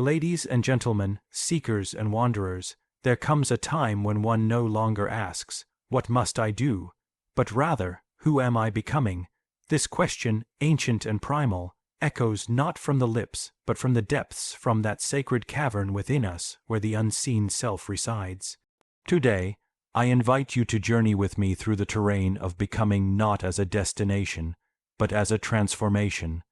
Ladies and gentlemen, seekers and wanderers, there comes a time when one no longer asks, "What must I do?" but rather, "Who am I becoming?" This question, ancient and primal, echoes not from the lips, but from the depths, from that sacred cavern within us where the unseen self resides. Today, I invite you to journey with me through the terrain of becoming, not as a destination, but as a transformation.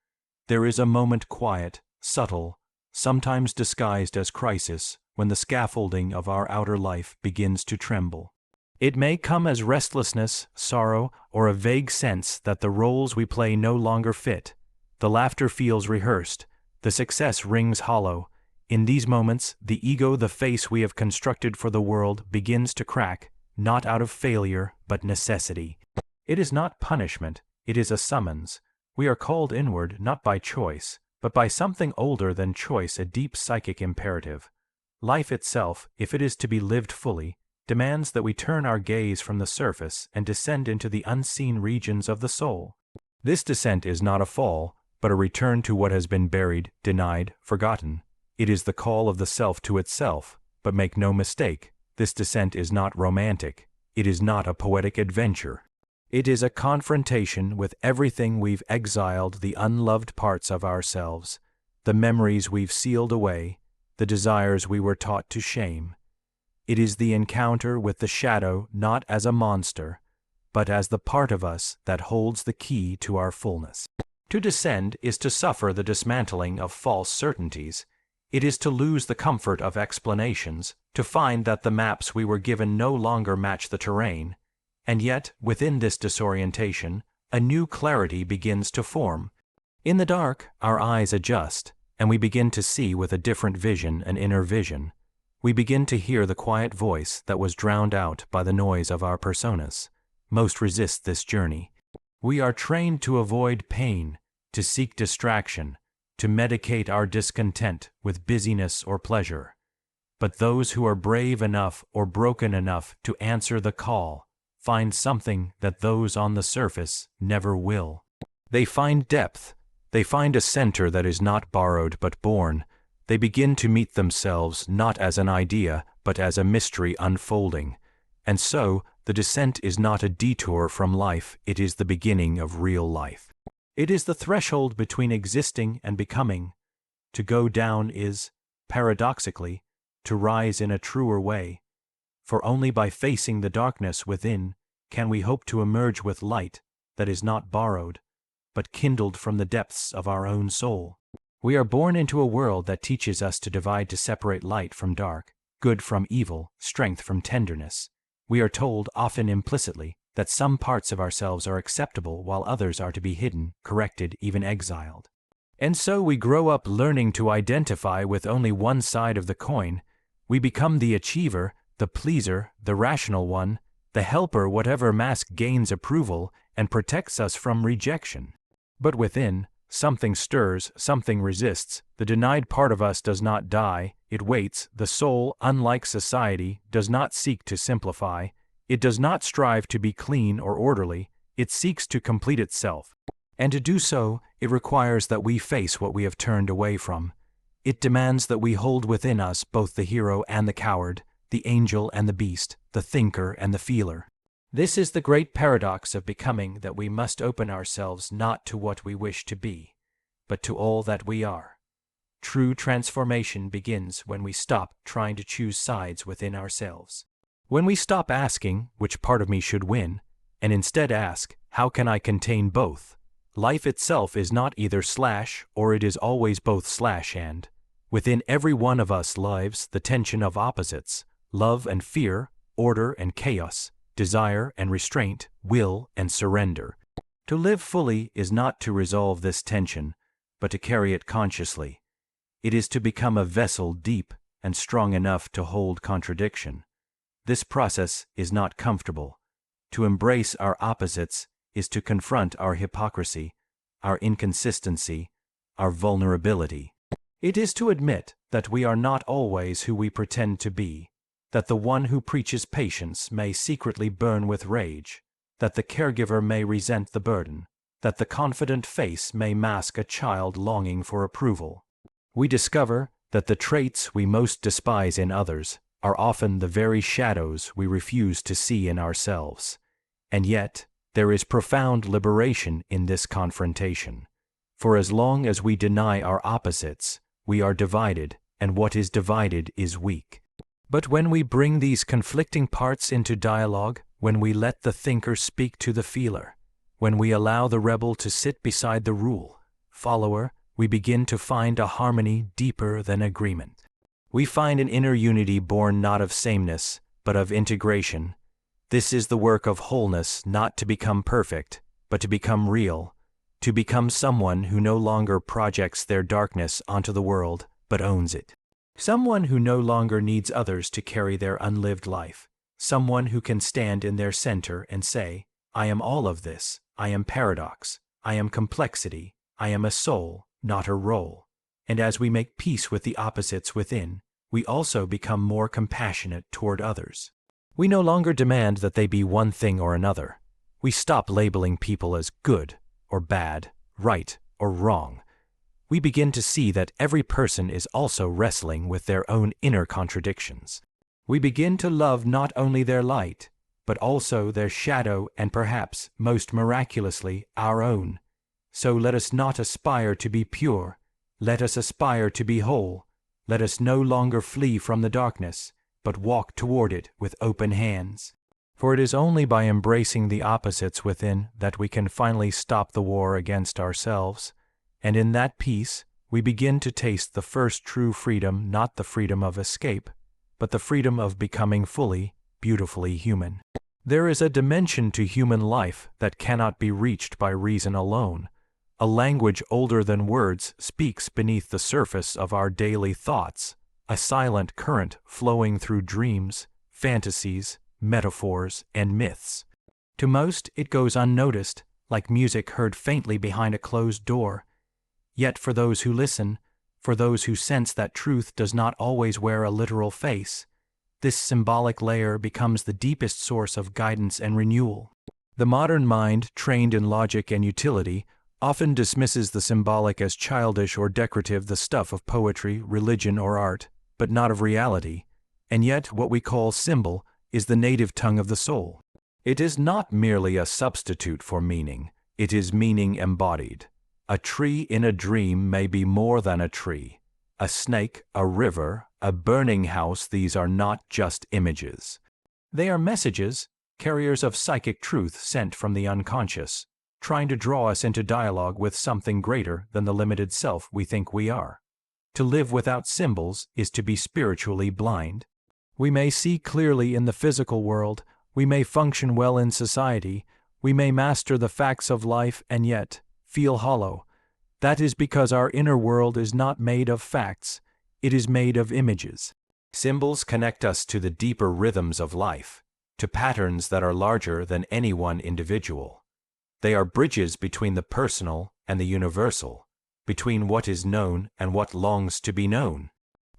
There is a moment quiet, subtle, sometimes disguised as crisis, when the scaffolding of our outer life begins to tremble. It may come as restlessness, sorrow, or a vague sense that the roles we play no longer fit. The laughter feels rehearsed, the success rings hollow. In these moments, the ego, the face we have constructed for the world, begins to crack, not out of failure, but necessity. It is not punishment, it is a summons. We are called inward not by choice, but by something older than choice, a deep psychic imperative. Life itself, if it is to be lived fully, demands that we turn our gaze from the surface and descend into the unseen regions of the soul. This descent is not a fall, but a return to what has been buried, denied, forgotten. It is the call of the self to itself, but make no mistake, this descent is not romantic. It is not a poetic adventure. It is a confrontation with everything we've exiled, the unloved parts of ourselves, the memories we've sealed away, the desires we were taught to shame. It is the encounter with the shadow not as a monster, but as the part of us that holds the key to our fullness. To descend is to suffer the dismantling of false certainties. It is to lose the comfort of explanations, to find that the maps we were given no longer match the terrain. And yet, within this disorientation, a new clarity begins to form. In the dark, our eyes adjust, and we begin to see with a different vision, an inner vision. We begin to hear the quiet voice that was drowned out by the noise of our personas. Most resist this journey. We are trained to avoid pain, to seek distraction, to medicate our discontent with busyness or pleasure. But those who are brave enough or broken enough to answer the call find something that those on the surface never will. They find depth. They find a center that is not borrowed but born. They begin to meet themselves not as an idea, but as a mystery unfolding. And so, the descent is not a detour from life, it is the beginning of real life. It is the threshold between existing and becoming. To go down is, paradoxically, to rise in a truer way. For only by facing the darkness within can we hope to emerge with light that is not borrowed, but kindled from the depths of our own soul. We are born into a world that teaches us to divide, to separate light from dark, good from evil, strength from tenderness. We are told, often implicitly, that some parts of ourselves are acceptable while others are to be hidden, corrected, even exiled. And so we grow up learning to identify with only one side of the coin. We become the achiever, the pleaser, the rational one, the helper, whatever mask gains approval and protects us from rejection. But within, something stirs, something resists. The denied part of us does not die, it waits. The soul, unlike society, does not seek to simplify. It does not strive to be clean or orderly. It seeks to complete itself. And to do so, it requires that we face what we have turned away from. It demands that we hold within us both the hero and the coward, the angel and the beast, the thinker and the feeler. This is the great paradox of becoming, that we must open ourselves not to what we wish to be, but to all that we are. True transformation begins when we stop trying to choose sides within ourselves. When we stop asking, which part of me should win, and instead ask, how can I contain both? Life itself is not either slash, or it is always both slash and. Within every one of us lives the tension of opposites, love and fear, order and chaos, desire and restraint, will and surrender. To live fully is not to resolve this tension, but to carry it consciously. It is to become a vessel deep and strong enough to hold contradiction. This process is not comfortable. To embrace our opposites is to confront our hypocrisy, our inconsistency, our vulnerability. It is to admit that we are not always who we pretend to be, that the one who preaches patience may secretly burn with rage, that the caregiver may resent the burden, that the confident face may mask a child longing for approval. We discover that the traits we most despise in others are often the very shadows we refuse to see in ourselves. And yet, there is profound liberation in this confrontation. For as long as we deny our opposites, we are divided, and what is divided is weak. But when we bring these conflicting parts into dialogue, when we let the thinker speak to the feeler, when we allow the rebel to sit beside the rule follower, we begin to find a harmony deeper than agreement. We find an inner unity born not of sameness, but of integration. This is the work of wholeness, not to become perfect, but to become real, to become someone who no longer projects their darkness onto the world, but owns it. Someone who no longer needs others to carry their unlived life. Someone who can stand in their center and say, I am all of this, I am paradox, I am complexity, I am a soul, not a role. And as we make peace with the opposites within, we also become more compassionate toward others. We no longer demand that they be one thing or another. We stop labeling people as good or bad, right or wrong. We begin to see that every person is also wrestling with their own inner contradictions. We begin to love not only their light, but also their shadow and perhaps, most miraculously, our own. So let us not aspire to be pure. Let us aspire to be whole. Let us no longer flee from the darkness, but walk toward it with open hands. For it is only by embracing the opposites within that we can finally stop the war against ourselves. And in that peace, we begin to taste the first true freedom, not the freedom of escape, but the freedom of becoming fully, beautifully human. There is a dimension to human life that cannot be reached by reason alone. A language older than words speaks beneath the surface of our daily thoughts, a silent current flowing through dreams, fantasies, metaphors, and myths. To most, it goes unnoticed, like music heard faintly behind a closed door. Yet for those who listen, for those who sense that truth does not always wear a literal face, this symbolic layer becomes the deepest source of guidance and renewal. The modern mind, trained in logic and utility, often dismisses the symbolic as childish or decorative, the stuff of poetry, religion, or art, but not of reality. And yet what we call symbol is the native tongue of the soul. It is not merely a substitute for meaning, it is meaning embodied. A tree in a dream may be more than a tree. A snake, a river, a burning house, these are not just images. They are messages, carriers of psychic truth sent from the unconscious, trying to draw us into dialogue with something greater than the limited self we think we are. To live without symbols is to be spiritually blind. We may see clearly in the physical world, we may function well in society, we may master the facts of life and yet feel hollow. That is because our inner world is not made of facts, it is made of images. Symbols connect us to the deeper rhythms of life, to patterns that are larger than any one individual. They are bridges between the personal and the universal, between what is known and what longs to be known.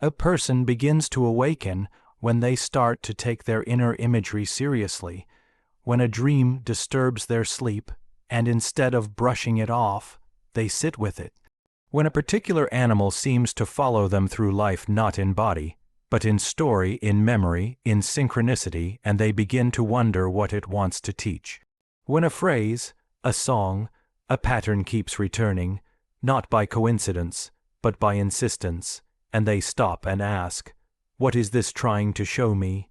A person begins to awaken when they start to take their inner imagery seriously, when a dream disturbs their sleep, and instead of brushing it off, they sit with it. When a particular animal seems to follow them through life not in body, but in story, in memory, in synchronicity, and they begin to wonder what it wants to teach. When a phrase, a song, a pattern keeps returning, not by coincidence, but by insistence, and they stop and ask, what is this trying to show me?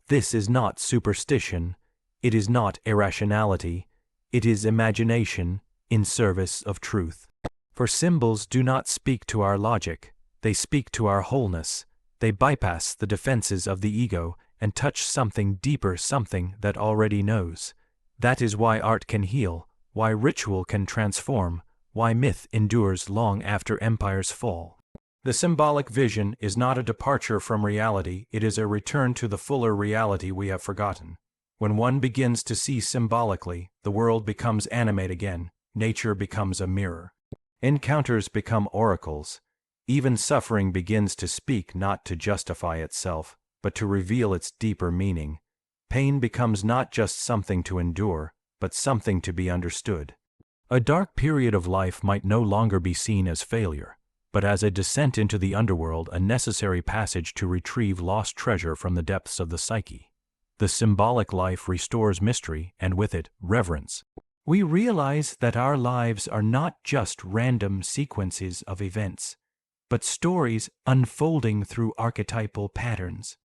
This is not superstition, it is not irrationality, it is imagination in service of truth. For symbols do not speak to our logic, they speak to our wholeness, they bypass the defenses of the ego and touch something deeper, something that already knows. That is why art can heal, why ritual can transform, why myth endures long after empires fall. The symbolic vision is not a departure from reality, it is a return to the fuller reality we have forgotten. When one begins to see symbolically, the world becomes animate again, nature becomes a mirror. Encounters become oracles. Even suffering begins to speak not to justify itself, but to reveal its deeper meaning. Pain becomes not just something to endure, but something to be understood. A dark period of life might no longer be seen as failure, but as a descent into the underworld, a necessary passage to retrieve lost treasure from the depths of the psyche. The symbolic life restores mystery, and with it, reverence. We realize that our lives are not just random sequences of events, but stories unfolding through archetypal patterns.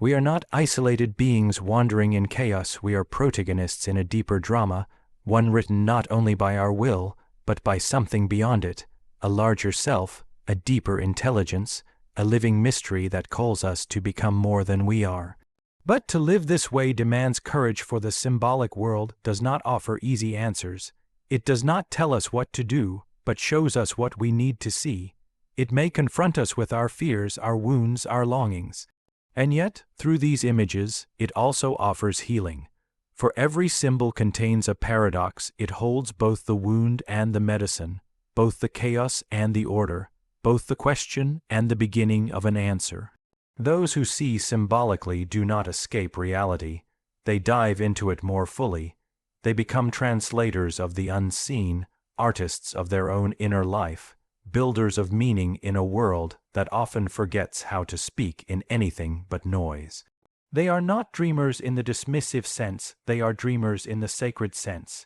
We are not isolated beings wandering in chaos, we are protagonists in a deeper drama, one written not only by our will, but by something beyond it, a larger self, a deeper intelligence, a living mystery that calls us to become more than we are. But to live this way demands courage, for the symbolic world does not offer easy answers. It does not tell us what to do, but shows us what we need to see. It may confront us with our fears, our wounds, our longings. And yet, through these images, it also offers healing. For every symbol contains a paradox. It holds both the wound and the medicine, both the chaos and the order, both the question and the beginning of an answer. Those who see symbolically do not escape reality. They dive into it more fully. They become translators of the unseen, artists of their own inner life, builders of meaning in a world that often forgets how to speak in anything but noise. They are not dreamers in the dismissive sense, they are dreamers in the sacred sense.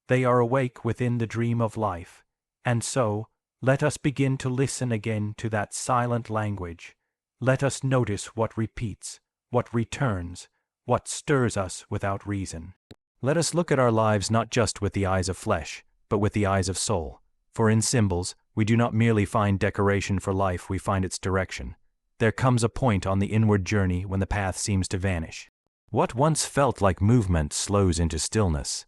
They are awake within the dream of life. And so, let us begin to listen again to that silent language. Let us notice what repeats, what returns, what stirs us without reason. Let us look at our lives not just with the eyes of flesh, but with the eyes of soul. For in symbols, we do not merely find decoration for life, we find its direction. There comes a point on the inward journey when the path seems to vanish. What once felt like movement slows into stillness.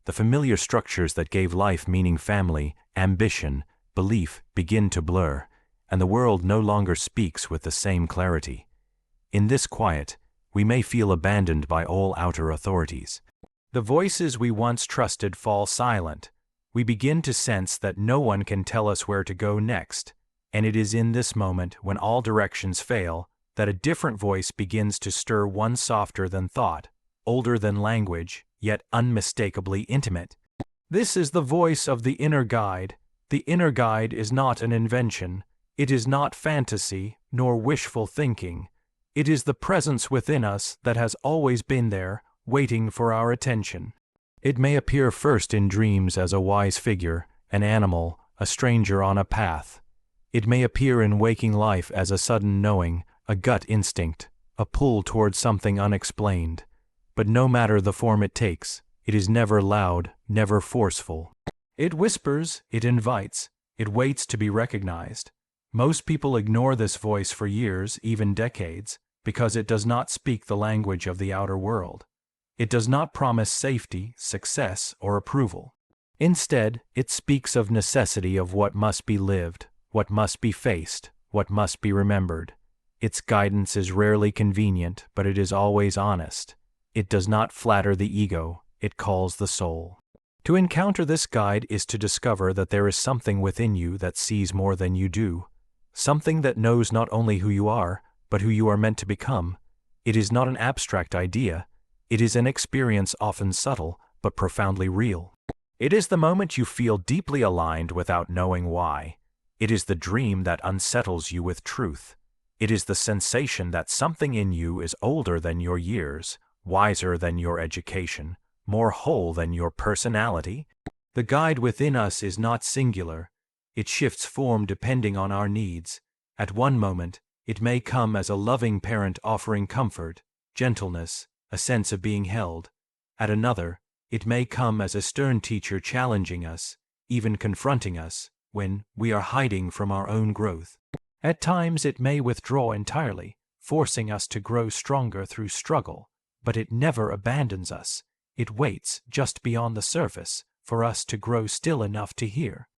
The familiar structures that gave life meaning, family, ambition, belief, begin to blur, and the world no longer speaks with the same clarity. In this quiet, we may feel abandoned by all outer authorities. The voices we once trusted fall silent. We begin to sense that no one can tell us where to go next, and it is in this moment, when all directions fail, that a different voice begins to stir, one softer than thought, older than language, yet unmistakably intimate. This is the voice of the inner guide. The inner guide is not an invention. It is not fantasy, nor wishful thinking. It is the presence within us that has always been there, waiting for our attention. It may appear first in dreams as a wise figure, an animal, a stranger on a path. It may appear in waking life as a sudden knowing, a gut instinct, a pull towards something unexplained. But no matter the form it takes, it is never loud, never forceful. It whispers, it invites, it waits to be recognized. Most people ignore this voice for years, even decades, because it does not speak the language of the outer world. It does not promise safety, success, or approval. Instead, it speaks of necessity, of what must be lived, what must be faced, what must be remembered. Its guidance is rarely convenient, but it is always honest. It does not flatter the ego, it calls the soul. To encounter this guide is to discover that there is something within you that sees more than you do, something that knows not only who you are, but who you are meant to become. It is not an abstract idea. It is an experience, often subtle, but profoundly real. It is the moment you feel deeply aligned without knowing why. It is the dream that unsettles you with truth. It is the sensation that something in you is older than your years, wiser than your education, more whole than your personality. The guide within us is not singular. It shifts form depending on our needs. At one moment, it may come as a loving parent offering comfort, gentleness, a sense of being held. At another, it may come as a stern teacher challenging us, even confronting us, when we are hiding from our own growth. At times it may withdraw entirely, forcing us to grow stronger through struggle, but it never abandons us. It waits just beyond the surface for us to grow still enough to hear.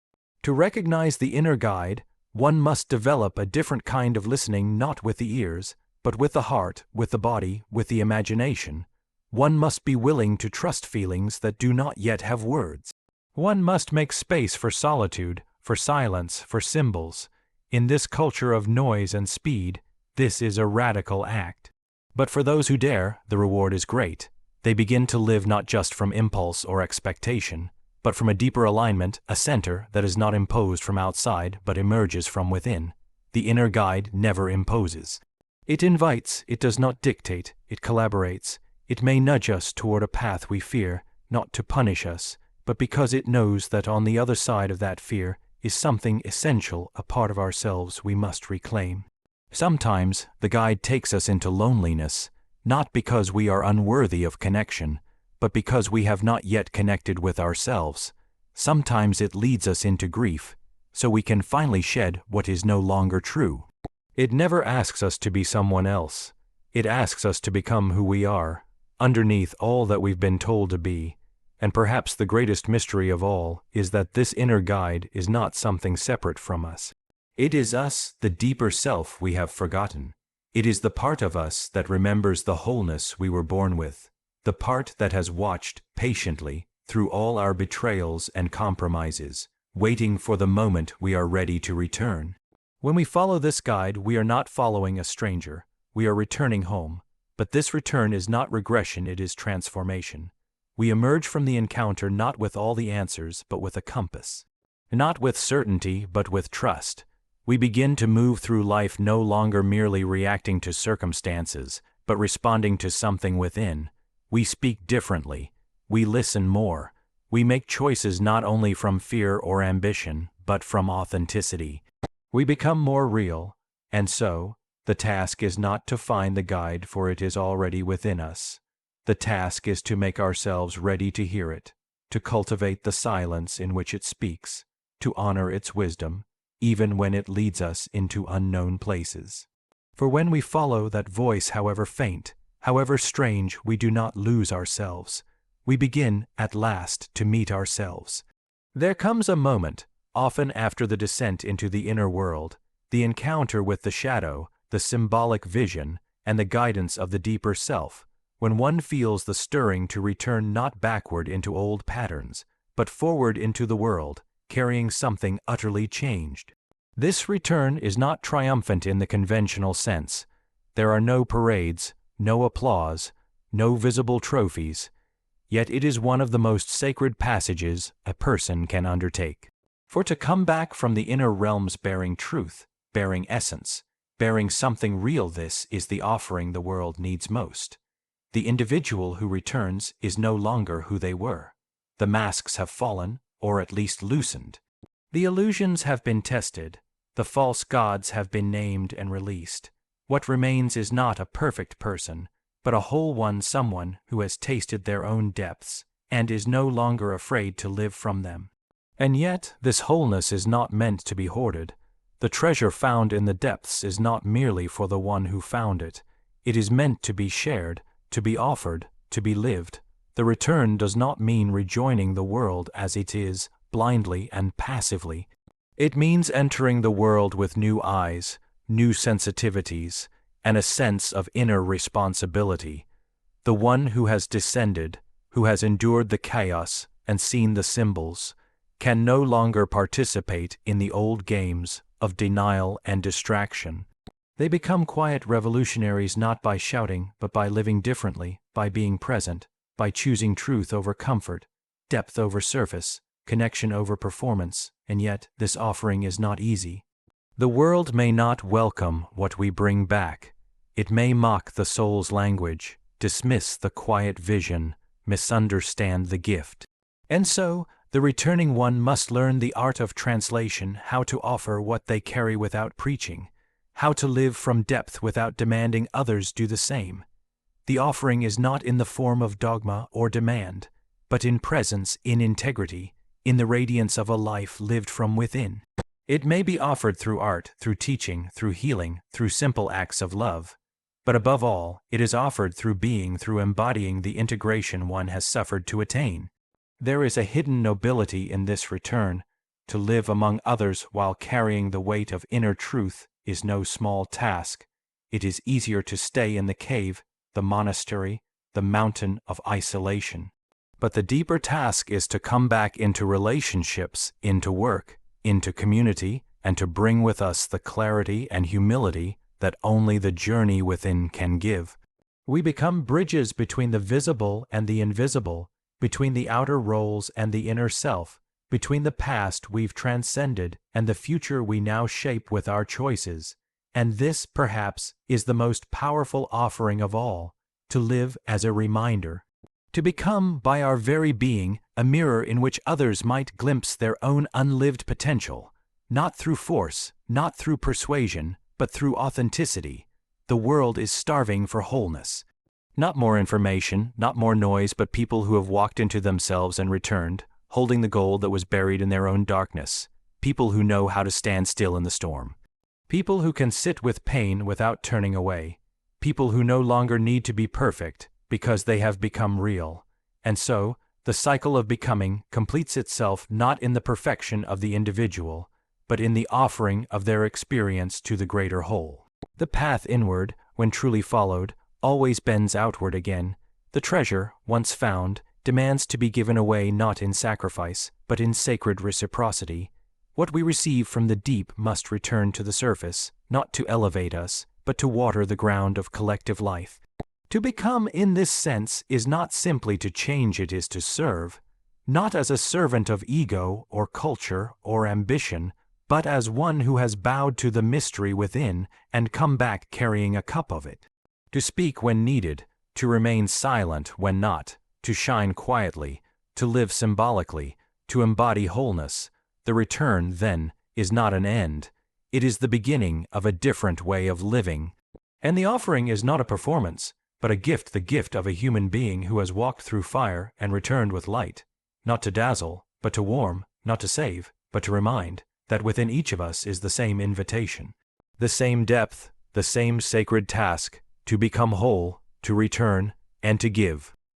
To recognize the inner guide, one must develop a different kind of listening, not with the ears, but with the heart, with the body, with the imagination. One must be willing to trust feelings that do not yet have words. One must make space for solitude, for silence, for symbols. In this culture of noise and speed, this is a radical act. But for those who dare, the reward is great. They begin to live not just from impulse or expectation, but from a deeper alignment, a center that is not imposed from outside but emerges from within. The inner guide never imposes. It invites, it does not dictate, it collaborates. It may nudge us toward a path we fear, not to punish us, but because it knows that on the other side of that fear is something essential, a part of ourselves we must reclaim. Sometimes the guide takes us into loneliness, not because we are unworthy of connection, but because we have not yet connected with ourselves. Sometimes it leads us into grief, so we can finally shed what is no longer true. It never asks us to be someone else. It asks us to become who we are, underneath all that we've been told to be. And perhaps the greatest mystery of all is that this inner guide is not something separate from us. It is us, the deeper self we have forgotten. It is the part of us that remembers the wholeness we were born with, the part that has watched patiently through all our betrayals and compromises, waiting for the moment we are ready to return. When we follow this guide, we are not following a stranger. We are returning home. But this return is not regression, it is transformation. We emerge from the encounter not with all the answers, but with a compass. Not with certainty, but with trust. We begin to move through life no longer merely reacting to circumstances, but responding to something within. We speak differently. We listen more. We make choices not only from fear or ambition, but from authenticity. We become more real, and so, the task is not to find the guide, for it is already within us. The task is to make ourselves ready to hear it, to cultivate the silence in which it speaks, to honor its wisdom, even when it leads us into unknown places. For when we follow that voice, however faint, however strange, we do not lose ourselves. We begin, at last, to meet ourselves. There comes a moment, often after the descent into the inner world, the encounter with the shadow, the symbolic vision, and the guidance of the deeper self, when one feels the stirring to return not backward into old patterns, but forward into the world, carrying something utterly changed. This return is not triumphant in the conventional sense. There are no parades, no applause, no visible trophies, yet it is one of the most sacred passages a person can undertake. For to come back from the inner realms bearing truth, bearing essence, bearing something real, this is the offering the world needs most. The individual who returns is no longer who they were. The masks have fallen, or at least loosened. The illusions have been tested. The false gods have been named and released. What remains is not a perfect person, but a whole one, someone who has tasted their own depths and is no longer afraid to live from them. And yet, this wholeness is not meant to be hoarded. The treasure found in the depths is not merely for the one who found it. It is meant to be shared, to be offered, to be lived. The return does not mean rejoining the world as it is, blindly and passively. It means entering the world with new eyes, new sensitivities, and a sense of inner responsibility. The one who has descended, who has endured the chaos and seen the symbols, can no longer participate in the old games of denial and distraction. They become quiet revolutionaries not by shouting, but by living differently, by being present, by choosing truth over comfort, depth over surface, connection over performance, and yet this offering is not easy. The world may not welcome what we bring back. It may mock the soul's language, dismiss the quiet vision, misunderstand the gift. And so, the returning one must learn the art of translation, how to offer what they carry without preaching, how to live from depth without demanding others do the same. The offering is not in the form of dogma or demand, but in presence, in integrity, in the radiance of a life lived from within. It may be offered through art, through teaching, through healing, through simple acts of love. But above all, it is offered through being, through embodying the integration one has suffered to attain. There is a hidden nobility in this return. To live among others while carrying the weight of inner truth is no small task. It is easier to stay in the cave, the monastery, the mountain of isolation. But the deeper task is to come back into relationships, into work, into community, and to bring with us the clarity and humility that only the journey within can give. We become bridges between the visible and the invisible, between the outer roles and the inner self, between the past we've transcended and the future we now shape with our choices. And this, perhaps, is the most powerful offering of all, to live as a reminder, to become, by our very being, a mirror in which others might glimpse their own unlived potential, not through force, not through persuasion, but through authenticity. The world is starving for wholeness. Not more information, not more noise, but people who have walked into themselves and returned, holding the gold that was buried in their own darkness. People who know how to stand still in the storm. People who can sit with pain without turning away. People who no longer need to be perfect because they have become real. And so, the cycle of becoming completes itself not in the perfection of the individual, but in the offering of their experience to the greater whole. The path inward, when truly followed, always bends outward again. The treasure, once found, demands to be given away not in sacrifice, but in sacred reciprocity. What we receive from the deep must return to the surface, not to elevate us, but to water the ground of collective life. To become in this sense is not simply to change, it is to serve, not as a servant of ego or culture or ambition, but as one who has bowed to the mystery within and come back carrying a cup of it. To speak when needed, to remain silent when not, to shine quietly, to live symbolically, to embody wholeness. The return, then, is not an end. It is the beginning of a different way of living. And the offering is not a performance, but a gift, the gift of a human being who has walked through fire and returned with light, not to dazzle, but to warm, not to save, but to remind, that within each of us is the same invitation, the same depth, the same sacred task, to become whole, to return, and to give.